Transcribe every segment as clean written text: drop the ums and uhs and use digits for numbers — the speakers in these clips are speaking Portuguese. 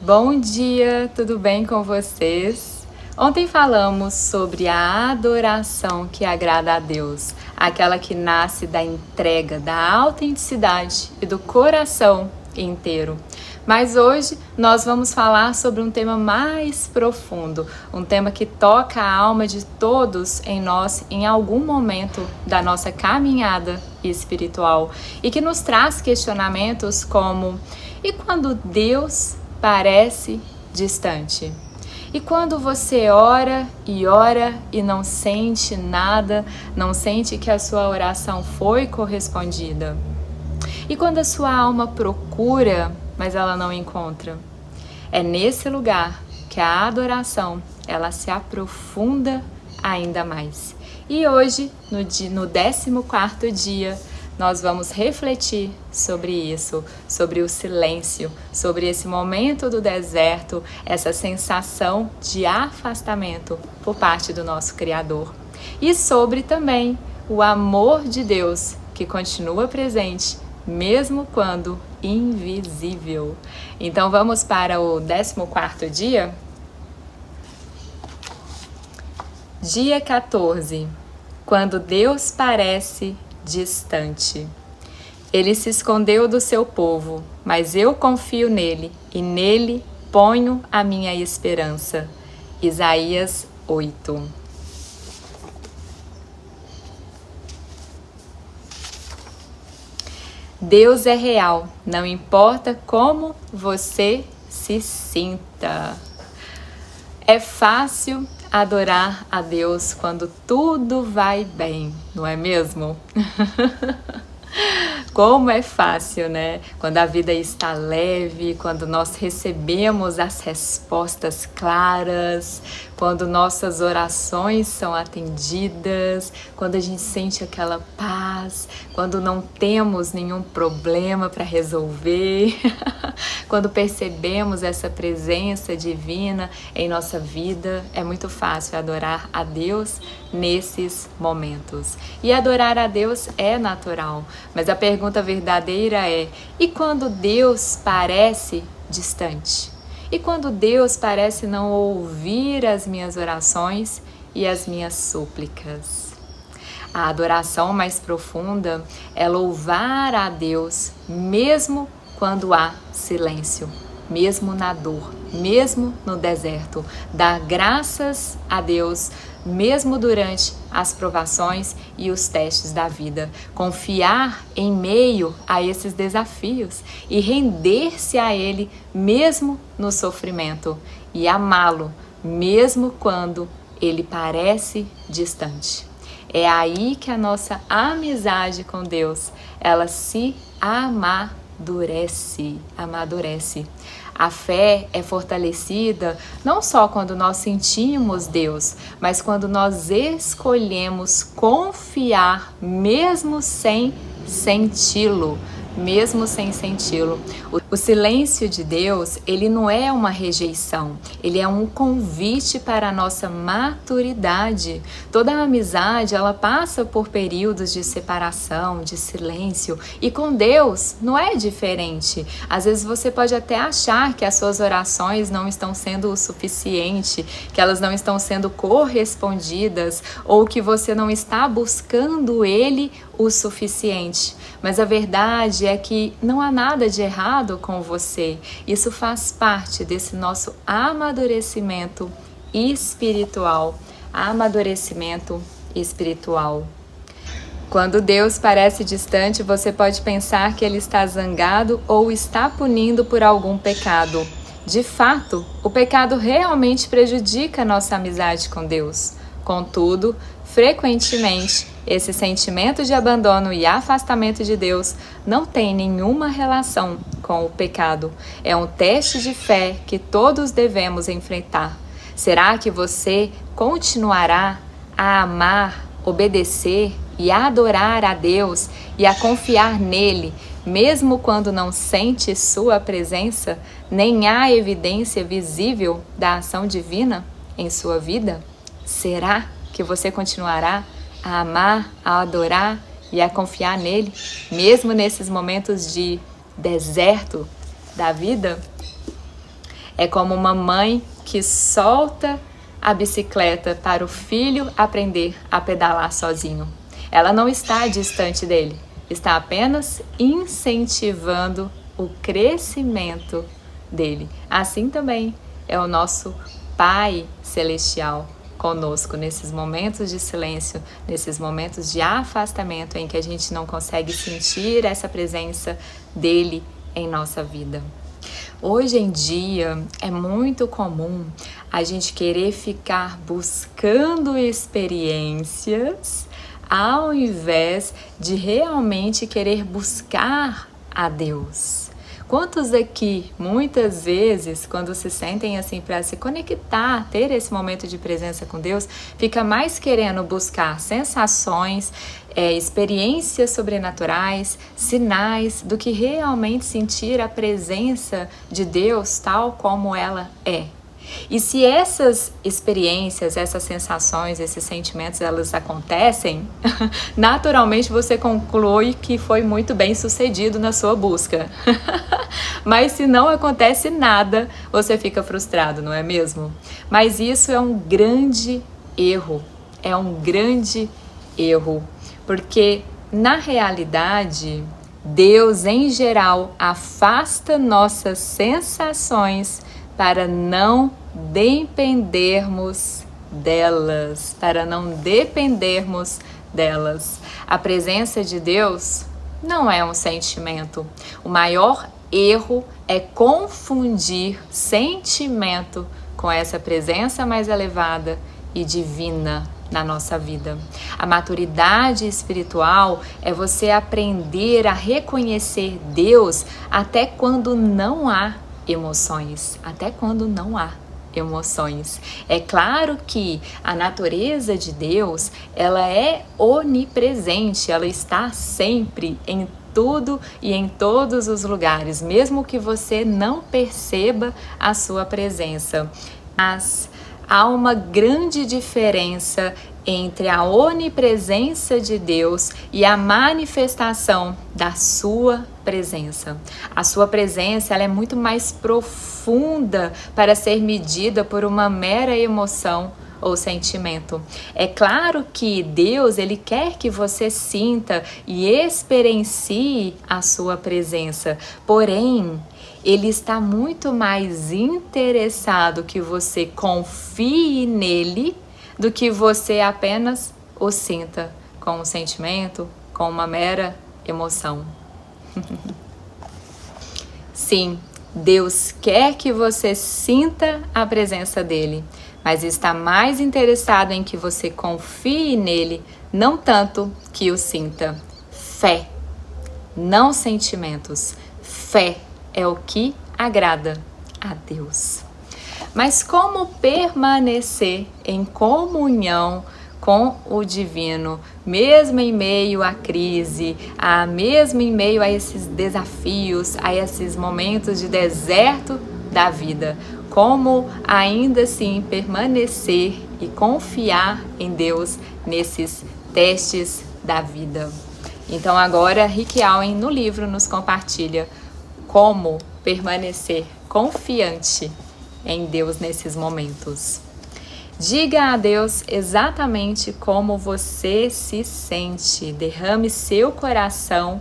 Bom dia, tudo bem com vocês? Ontem falamos sobre a adoração que agrada a Deus, aquela que nasce da entrega, da autenticidade e do coração inteiro. Mas hoje nós vamos falar sobre um tema mais profundo, um tema que toca a alma de todos em nós em algum momento da nossa caminhada espiritual e que nos traz questionamentos como: e quando Deus parece distante? E quando você ora e não sente nada, não sente que a sua oração foi correspondida? E quando a sua alma procura, mas ela não encontra? É nesse lugar que a adoração, ela se aprofunda ainda mais. E hoje, no 14º dia, nós vamos refletir sobre isso, sobre o silêncio, sobre esse momento do deserto, essa sensação de afastamento por parte do nosso Criador. E sobre também o amor de Deus que continua presente, mesmo quando invisível. Então vamos para o 14º dia? Dia 14. Quando Deus parece distante. Ele se escondeu do seu povo, mas eu confio nele e nele ponho a minha esperança. Isaías 8. Deus é real, não importa como você se sinta. É fácil adorar a Deus quando tudo vai bem, não é mesmo? Como é fácil, né? Quando a vida está leve, quando nós recebemos as respostas claras, quando nossas orações são atendidas, quando a gente sente aquela paz, quando não temos nenhum problema para resolver, quando percebemos essa presença divina em nossa vida, é muito fácil adorar a Deus nesses momentos. E adorar a Deus é natural, mas a pergunta verdadeira é: e quando Deus parece distante? E quando Deus parece não ouvir as minhas orações e as minhas súplicas? A adoração mais profunda é louvar a Deus mesmo quando há silêncio, mesmo na dor, mesmo no deserto. Dar graças a Deus mesmo durante as provações e os testes da vida. Confiar em meio a esses desafios e render-se a Ele mesmo no sofrimento. E amá-lo mesmo quando Ele parece distante. É aí que a nossa amizade com Deus, ela se amadurece. A fé é fortalecida não só quando nós sentimos Deus, mas quando nós escolhemos confiar mesmo sem senti-lo. O silêncio de Deus, ele não é uma rejeição, ele é um convite para a nossa maturidade. Toda a amizade, ela passa por períodos de separação, de silêncio, e com Deus não é diferente. Às vezes você pode até achar que as suas orações não estão sendo o suficiente, que elas não estão sendo correspondidas, ou que você não está buscando Ele o suficiente. Mas a verdade é que não há nada de errado com você. Isso faz parte desse nosso amadurecimento espiritual. Quando Deus parece distante, você pode pensar que Ele está zangado ou está punindo por algum pecado. De fato, o pecado realmente prejudica a nossa amizade com Deus. Contudo, frequentemente, esse sentimento de abandono e afastamento de Deus não tem nenhuma relação com o pecado. É um teste de fé que todos devemos enfrentar. Será que você continuará a amar, obedecer e adorar a Deus e a confiar nele, mesmo quando não sente sua presença, nem há evidência visível da ação divina em sua vida? Será que você continuará a amar, a adorar e a confiar nele, mesmo nesses momentos de deserto da vida? É como uma mãe que solta a bicicleta para o filho aprender a pedalar sozinho. Ela não está distante dele, está apenas incentivando o crescimento dele. Assim também é o nosso Pai Celestial conosco nesses momentos de silêncio, nesses momentos de afastamento em que a gente não consegue sentir essa presença dele em nossa vida. Hoje em dia é muito comum a gente querer ficar buscando experiências ao invés de realmente querer buscar a Deus. Quantos aqui, muitas vezes, quando se sentem assim para se conectar, ter esse momento de presença com Deus, fica mais querendo buscar sensações, experiências sobrenaturais, sinais, do que realmente sentir a presença de Deus tal como ela é. E se essas experiências, essas sensações, esses sentimentos, elas acontecem, naturalmente você conclui que foi muito bem sucedido na sua busca. Mas se não acontece nada, você fica frustrado, não é mesmo? Mas isso é um grande erro, porque na realidade, Deus em geral afasta nossas sensações para não dependermos delas, A presença de Deus não é um sentimento. O maior erro é confundir sentimento com essa presença mais elevada e divina na nossa vida. A maturidade espiritual é você aprender a reconhecer Deus até quando não há emoções. É claro que a natureza de Deus, ela é onipresente, ela está sempre em tudo e em todos os lugares, mesmo que você não perceba a sua presença. Mas há uma grande diferença entre a onipresença de Deus e a manifestação da sua presença. A sua presença, ela é muito mais profunda para ser medida por uma mera emoção ou sentimento. É claro que Deus, ele quer que você sinta e experiencie a sua presença, porém, ele está muito mais interessado que você confie nele do que você apenas o sinta com um sentimento, com uma mera emoção. Sim, Deus quer que você sinta a presença dele, mas está mais interessado em que você confie nele, não tanto que o sinta. Fé, não sentimentos. Fé é o que agrada a Deus. Mas como permanecer em comunhão com o divino, mesmo em meio à crise, mesmo em meio a esses desafios, a esses momentos de deserto da vida? Como ainda assim permanecer e confiar em Deus nesses testes da vida? Então agora Rick Allen no livro nos compartilha como permanecer confiante em Deus nesses momentos. Diga a Deus exatamente como você se sente. Derrame seu coração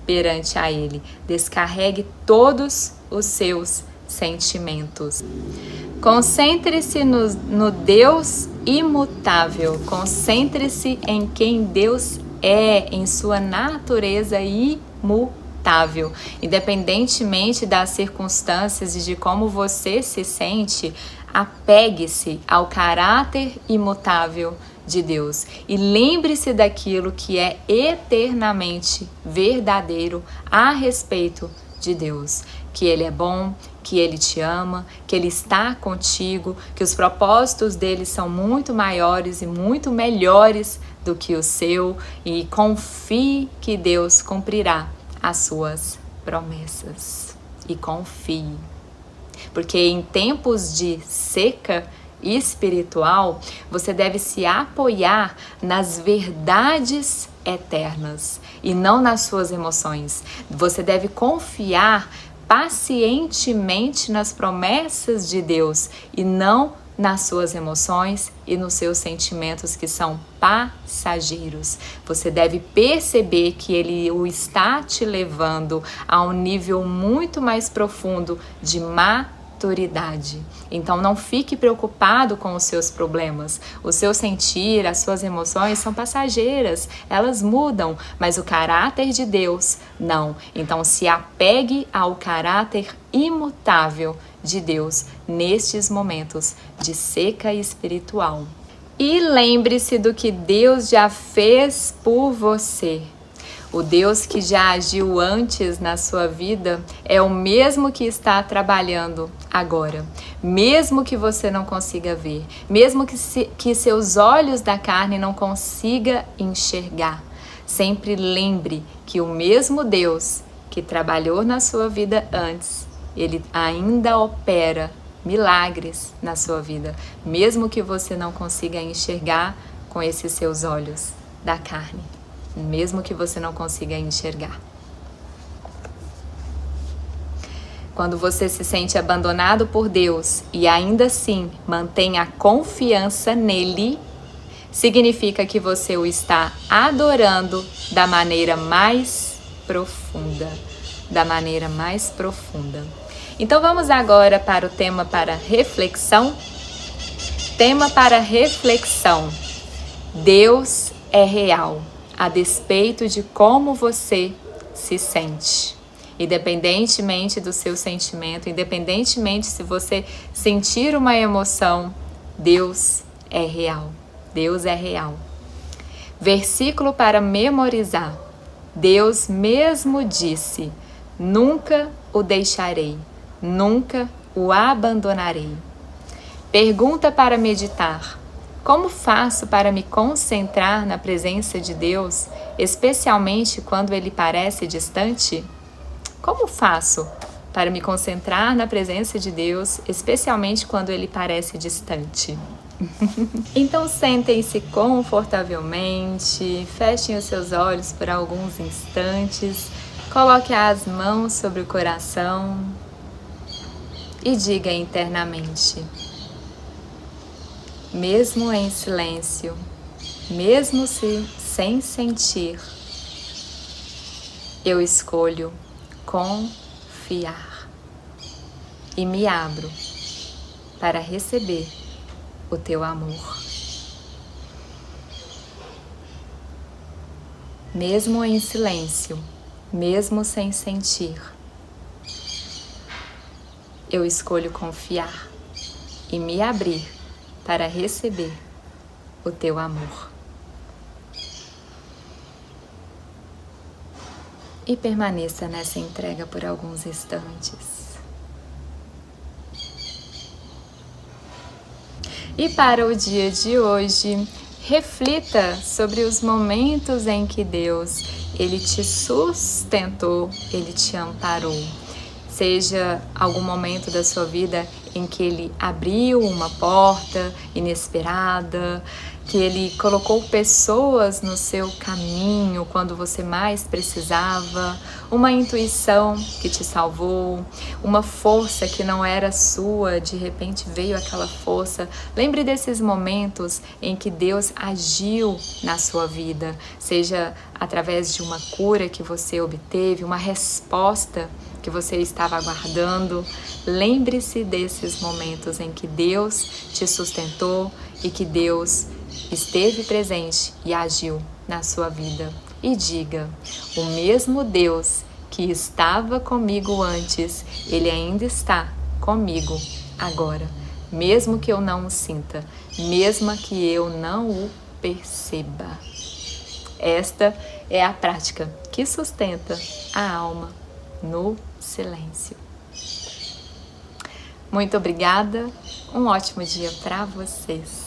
perante a Ele. Descarregue todos os seus sentimentos. Concentre-se no Deus imutável. Concentre-se em quem Deus é, em sua natureza imutável. Independentemente das circunstâncias e de como você se sente, apegue-se ao caráter imutável de Deus e lembre-se daquilo que é eternamente verdadeiro a respeito de Deus, que Ele é bom, que Ele te ama, que Ele está contigo, que os propósitos dele são muito maiores e muito melhores do que o seu, e confie que Deus cumprirá as suas promessas. E confie. Porque em tempos de seca espiritual, você deve se apoiar nas verdades eternas e não nas suas emoções. Você deve confiar pacientemente nas promessas de Deus e não nas suas emoções e nos seus sentimentos que são passageiros. Você deve perceber que ele o está te levando a um nível muito mais profundo de maturidade. Então não fique preocupado com os seus problemas. O seu sentir, as suas emoções são passageiras, elas mudam, mas o caráter de Deus não. Então se apegue ao caráter imutável de Deus nestes momentos de seca espiritual. E lembre-se do que Deus já fez por você. O Deus que já agiu antes na sua vida é o mesmo que está trabalhando agora. Mesmo que você não consiga ver, mesmo que seus olhos da carne não consiga enxergar. Sempre lembre que o mesmo Deus que trabalhou na sua vida antes, ele ainda opera milagres na sua vida, mesmo que você não consiga enxergar com esses seus olhos da carne, mesmo que você não consiga enxergar. Quando você se sente abandonado por Deus e ainda assim mantém a confiança nele, significa que você o está adorando da maneira mais profunda, Então vamos agora para o tema para reflexão. Tema para reflexão: Deus é real, a despeito de como você se sente. Independentemente do seu sentimento, independentemente se você sentir uma emoção, Deus é real. Deus é real. Versículo para memorizar. Deus mesmo disse: nunca o deixarei, nunca o abandonarei. Pergunta para meditar: como faço para me concentrar na presença de Deus, especialmente quando Ele parece distante? Como faço para me concentrar na presença de Deus, especialmente quando Ele parece distante? Então sentem-se confortavelmente, fechem os seus olhos por alguns instantes, coloque as mãos sobre o coração e diga internamente: mesmo em silêncio, mesmo sem sentir, eu escolho confiar e me abro para receber o teu amor. Mesmo em silêncio, mesmo sem sentir, eu escolho confiar e me abrir para receber o teu amor. E permaneça nessa entrega por alguns instantes. E para o dia de hoje, reflita sobre os momentos em que Deus, Ele te sustentou, Ele te amparou. Seja algum momento da sua vida em que Ele abriu uma porta inesperada, que Ele colocou pessoas no seu caminho quando você mais precisava, uma intuição que te salvou, uma força que não era sua, de repente veio aquela força. Lembre desses momentos em que Deus agiu na sua vida, seja através de uma cura que você obteve, uma resposta que você estava aguardando. Lembre-se desses momentos em que Deus te sustentou e que Deus esteve presente e agiu na sua vida. E diga: o mesmo Deus que estava comigo antes, Ele ainda está comigo agora, mesmo que eu não o sinta, mesmo que eu não o perceba. Esta é a prática que sustenta a alma no silêncio. Muito obrigada, um ótimo dia para vocês.